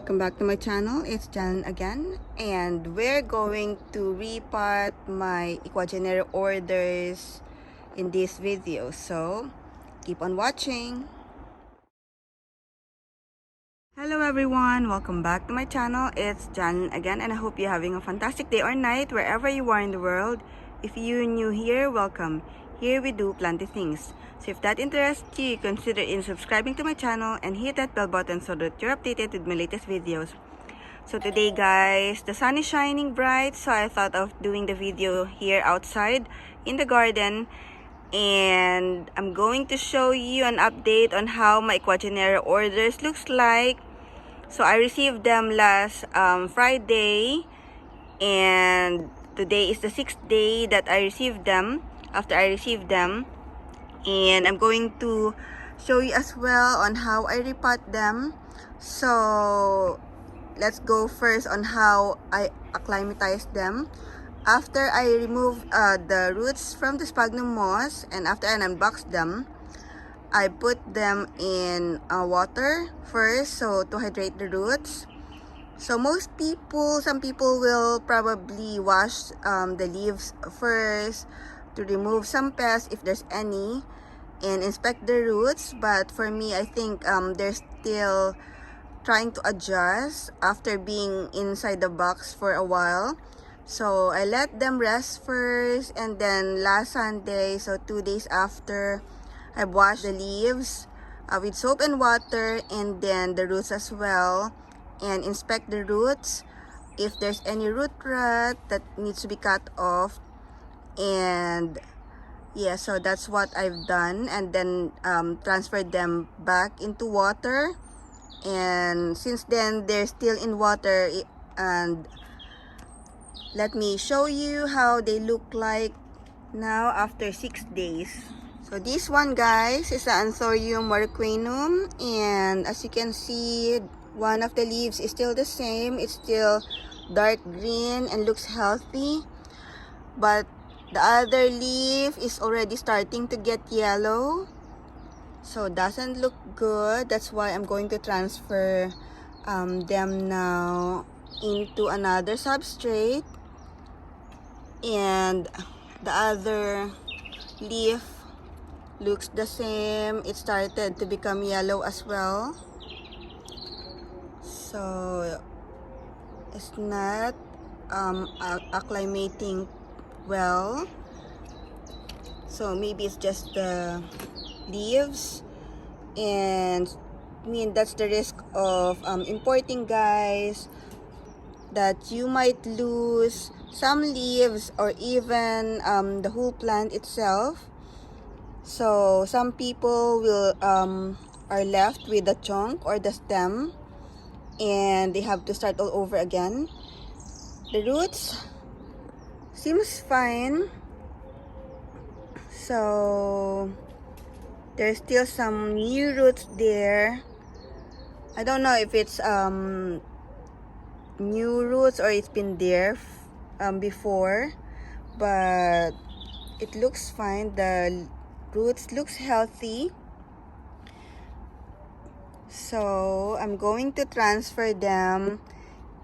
welcome back to my channel. It's Jan again, and we're going to repot my Ecuagenera orders in this video, so keep on watching. Hello everyone, welcome back to my channel. It's Jan again, and I hope you're having a fantastic day or night wherever you are in the world. If you're new here, welcome. Here we do plenty things. So if that interests you, consider subscribing to my channel and hit that bell button so that you're updated with my latest videos. So today guys, the sun is shining bright, so I thought of doing the video here outside in the garden. And I'm going to show you an update on how my Ecuagenera orders looks like. So I received them last Friday, and today is the 6th day that I received them, after I received them. And I'm going to show you as well on how I repot them. So let's go first on how I acclimatize them. After I remove the roots from the sphagnum moss, and after I unbox them, I put them in water first, so to hydrate the roots. So some people will probably wash the leaves first to remove some pests if there's any, and inspect the roots. But for me, I think they're still trying to adjust after being inside the box for a while. So I let them rest first, and then last Sunday, so 2 days after, I washed the leaves with soap and water, and then the roots as well, and inspect the roots if there's any root rot that needs to be cut off. And yeah, so that's what I've done, and then transferred them back into water. And since then they're still in water, and let me show you how they look like now after 6 days. So this one guys is the Anthurium Warocqueanum, and as you can see, one of the leaves is still the same. It's still dark green and looks healthy, but the other leaf is already starting to get yellow, so doesn't look good. That's why I'm going to transfer them now into another substrate. And the other leaf looks the same. It started to become yellow as well, so it's not acclimating well. So maybe it's just the leaves, and I mean that's the risk of importing guys, that you might lose some leaves or even the whole plant itself. So some people will are left with the trunk or the stem, and they have to start all over again. The roots seems fine, so there's still some new roots there. I don't know if it's new roots or it's been there before, but it looks fine. The roots looks healthy, so I'm going to transfer them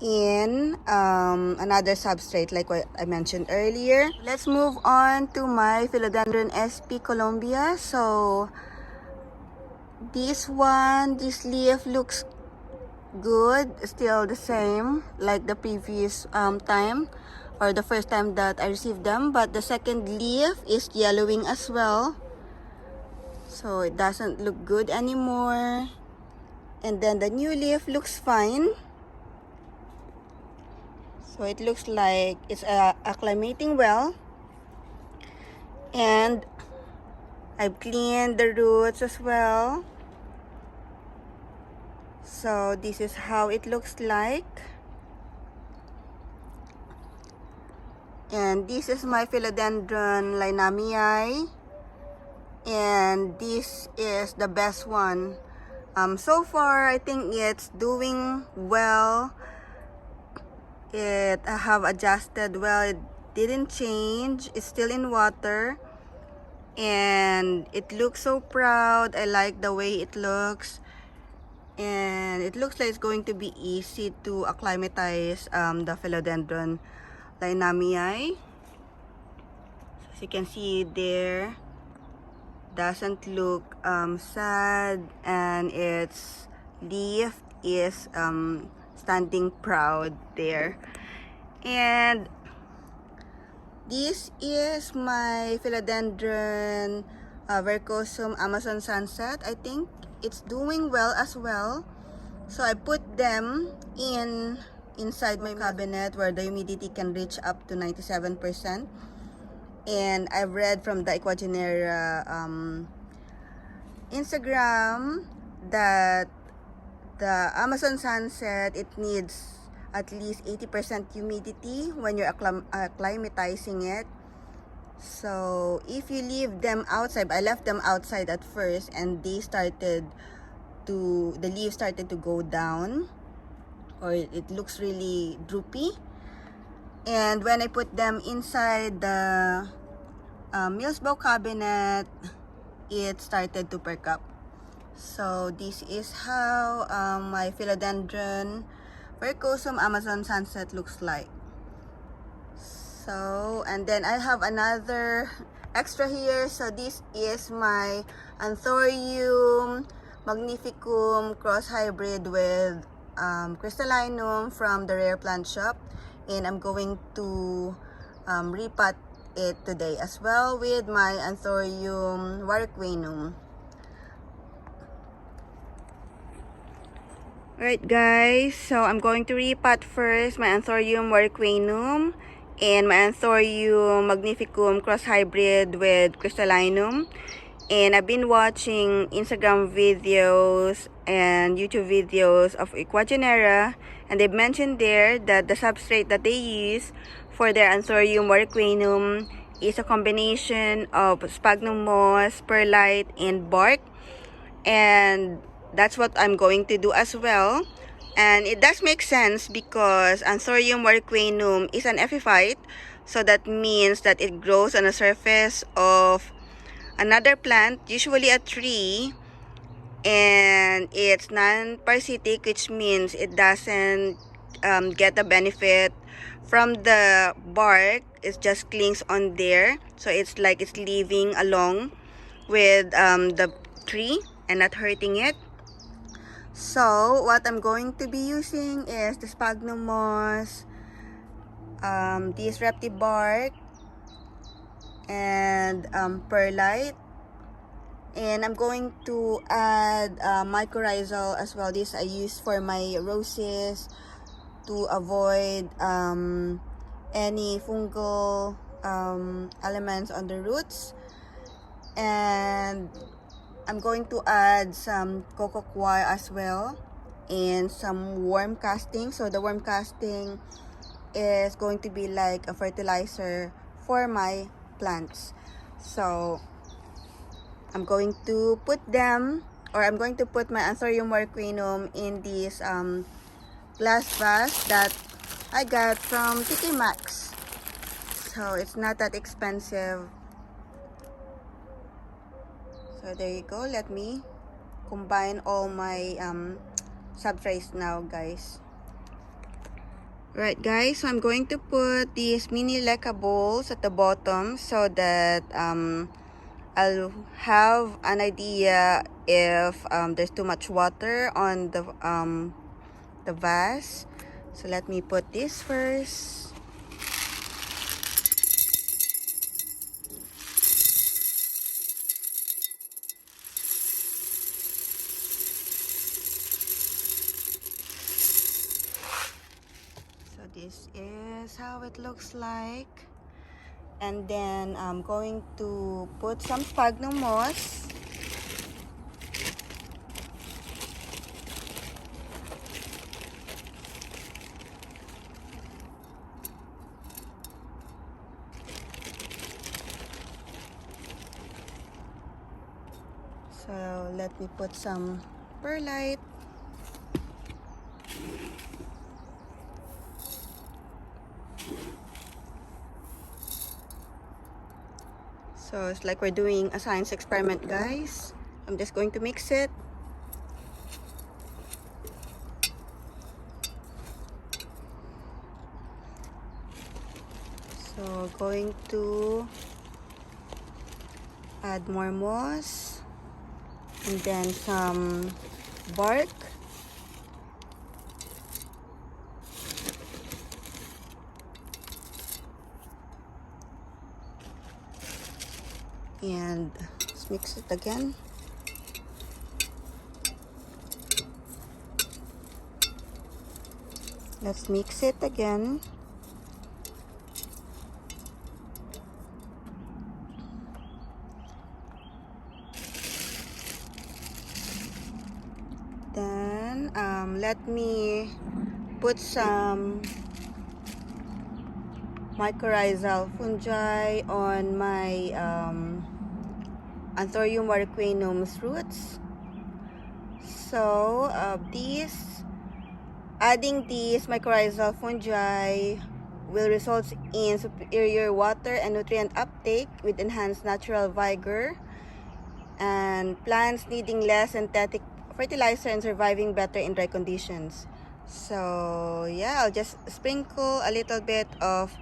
in another substrate like what I mentioned earlier. Let's move on to my Philodendron SP Colombia. So this leaf looks good, still the same like the previous time, or the first time that I received them, but the second leaf is yellowing as well, so it doesn't look good anymore. And then the new leaf looks fine, so it looks like it's acclimating well. And I've cleaned the roots as well. So this is how it looks like. And this is my Philodendron lynamii, and this is the best one. So far I think it's doing well. It have adjusted well. It didn't change. It's still in water, and it looks so proud. I like the way it looks. And it looks like it's going to be easy to acclimatize the Philodendron lynamii. As you can see there, doesn't look sad, and its leaf is standing proud there. And this is my Philodendron Verrucosum Amazon Sunset. I think it's doing well as well. So I put them inside my cabinet where the humidity can reach up to 97%. And I've read from the Ecuagenera Instagram that the Amazon Sunset, it needs at least 80% humidity when you're acclimatizing it. So if you leave them outside, I left them outside at first, and the leaves started to go down, or it looks really droopy. And when I put them inside the Milsbo Cabinet, it started to perk up. So this is how my Philodendron Verrucosum Amazon Sunset looks like. So, and then I have another extra here. So this is my Anthurium Magnificum cross hybrid with Crystallinum from the Rare Plant Shop. And I'm going to repot it today as well with my Anthurium Warocqueanum. Alright guys, so I'm going to repot first my Anthurium Warocqueanum and my Anthurium Magnificum cross hybrid with Crystallinum. And I've been watching Instagram videos and YouTube videos of Ecuagenera, and they've mentioned there that the substrate that they use for their Anthurium Warocqueanum is a combination of sphagnum moss, perlite, and bark. And that's what I'm going to do as well. And it does make sense because Anthurium Warocqueanum is an epiphyte, so that means that it grows on the surface of another plant, usually a tree, and it's non-parasitic, which means it doesn't get the benefit from the bark. It just clings on there, so it's like it's living along with the tree and not hurting it. So what I'm going to be using is the sphagnum moss, this repti bark, and perlite. And I'm going to add mycorrhizal as well. This I use for my roses to avoid any fungal elements on the roots. And I'm going to add some coco coir as well, and some worm casting. So the worm casting is going to be like a fertilizer for my plants. So I'm going to put them, or I'm going to put my Anthurium Warocqueanum in this glass vase that I got from TK Maxx. So it's not that expensive. So there you go. Let me combine all my substrates now, guys. Right, guys, so I'm going to put these mini leca bowls at the bottom so that I'll have an idea if there's too much water on the vase. So let me put this first. So this is how it looks like. And then I'm going to put some sphagnum moss. So let me put some perlite. So it's like we're doing a science experiment, guys. I'm just going to mix it. So going to add more moss and then some bark. And let's mix it again. Let's mix it again. Then let me put some mycorrhizal fungi on my Anthurium Warocqueanum's roots. So adding these mycorrhizal fungi will result in superior water and nutrient uptake with enhanced natural vigor, and plants needing less synthetic fertilizer and surviving better in dry conditions. So yeah, I'll just sprinkle a little bit of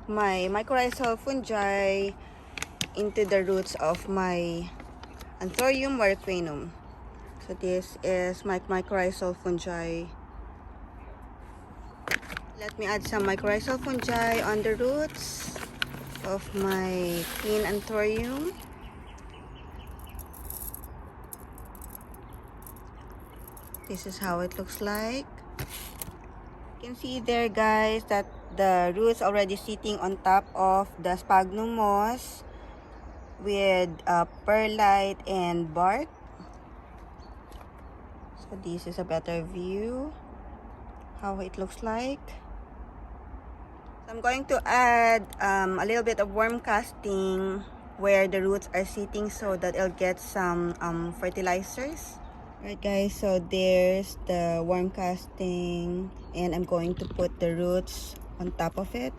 my mycorrhizal fungi into the roots of my Anthurium Warocqueanum. So this is my mycorrhizal fungi. Let me add some mycorrhizal fungi on the roots of my queen Anthurium. This is how it looks like. You can see there, guys, that the roots already sitting on top of the sphagnum moss with perlite and bark. So this is a better view how it looks like. So I'm going to add a little bit of worm casting where the roots are sitting so that it'll get some fertilizers. Alright guys, so there's the worm casting and I'm going to put the roots on top of it.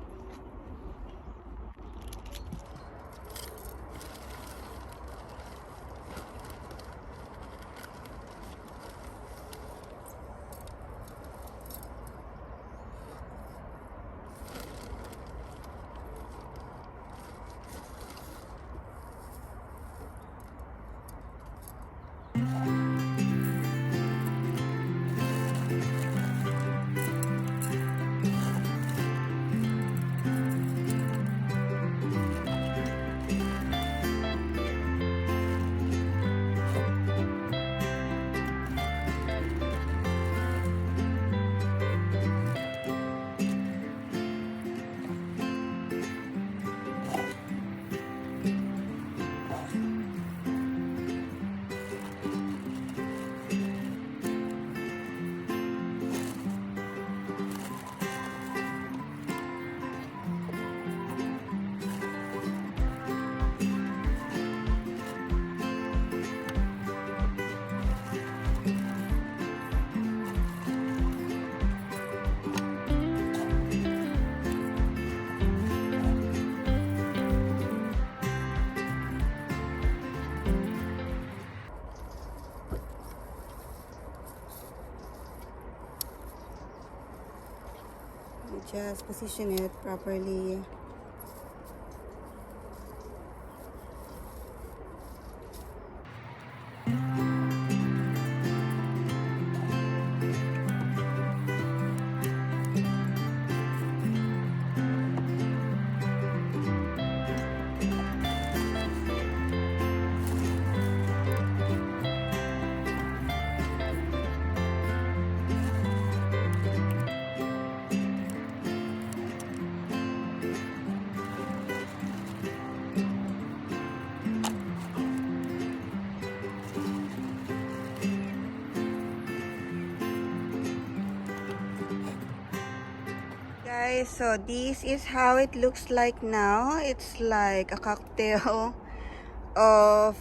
Just position it properly. Guys, so this is how it looks like now. It's like a cocktail of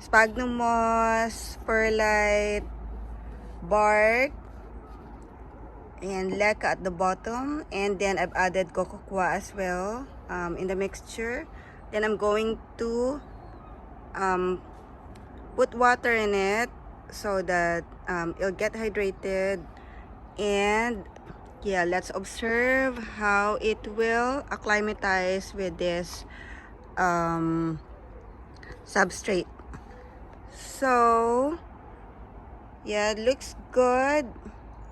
sphagnum moss, perlite, bark, and leca at the bottom, and then I've added cocoa as well in the mixture. Then I'm going to put water in it so that it'll get hydrated, and yeah, let's observe how it will acclimatize with this substrate. So yeah, it looks good.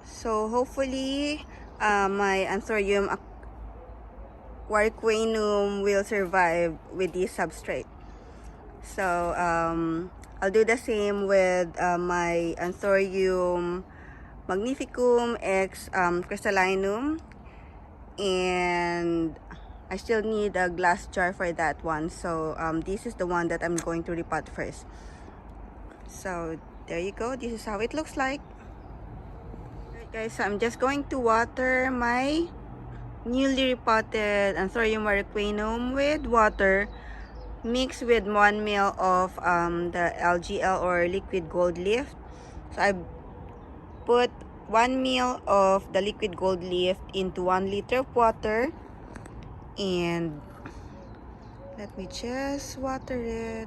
So hopefully my Anthurium Warocqueanum will survive with this substrate. So I'll do the same with my Anthurium Magnificum x Crystallinum, and I still need a glass jar for that one. So this is the one that I'm going to repot first. So there you go, this is how it looks like. Alright guys, so I'm just going to water my newly repotted Anthurium Warocqueanum with water mixed with 1 ml of the LGL or liquid gold leaf. So I put 1 ml of the liquid gold leaf into 1 liter of water, and let me just water it.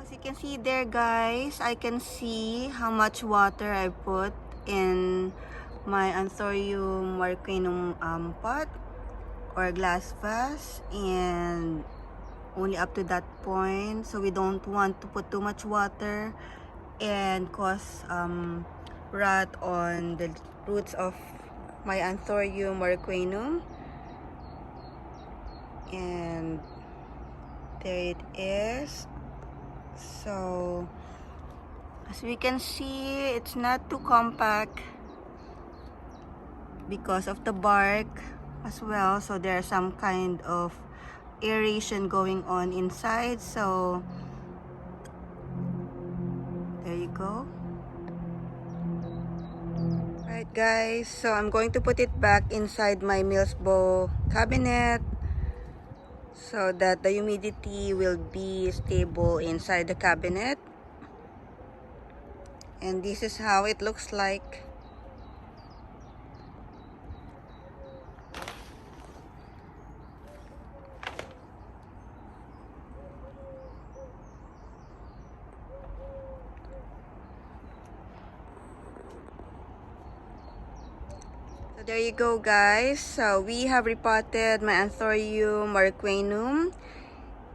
As you can see there guys, I can see how much water I put in my Anthurium Warocqueanum pot or glass vase, and only up to that point. So we don't want to put too much water and cause rot on the roots of my Anthurium Warocqueanum. And there it is. So as we can see, it's not too compact because of the bark as well. So there's some kind of aeration going on inside. So there you go. Alright guys, so I'm going to put it back inside my Milsbo cabinet so that the humidity will be stable inside the cabinet. And this is how it looks like. So there you go guys. So we have repotted my Anthurium Warocqueanum,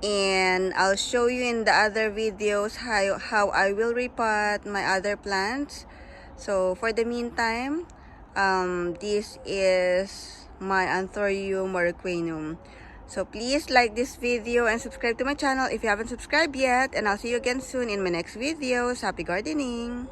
and I'll show you in the other videos how I will repot my other plants. So for the meantime, this is my Anthurium Warocqueanum. So please like this video and subscribe to my channel if you haven't subscribed yet, and I'll see you again soon in my next videos. Happy gardening!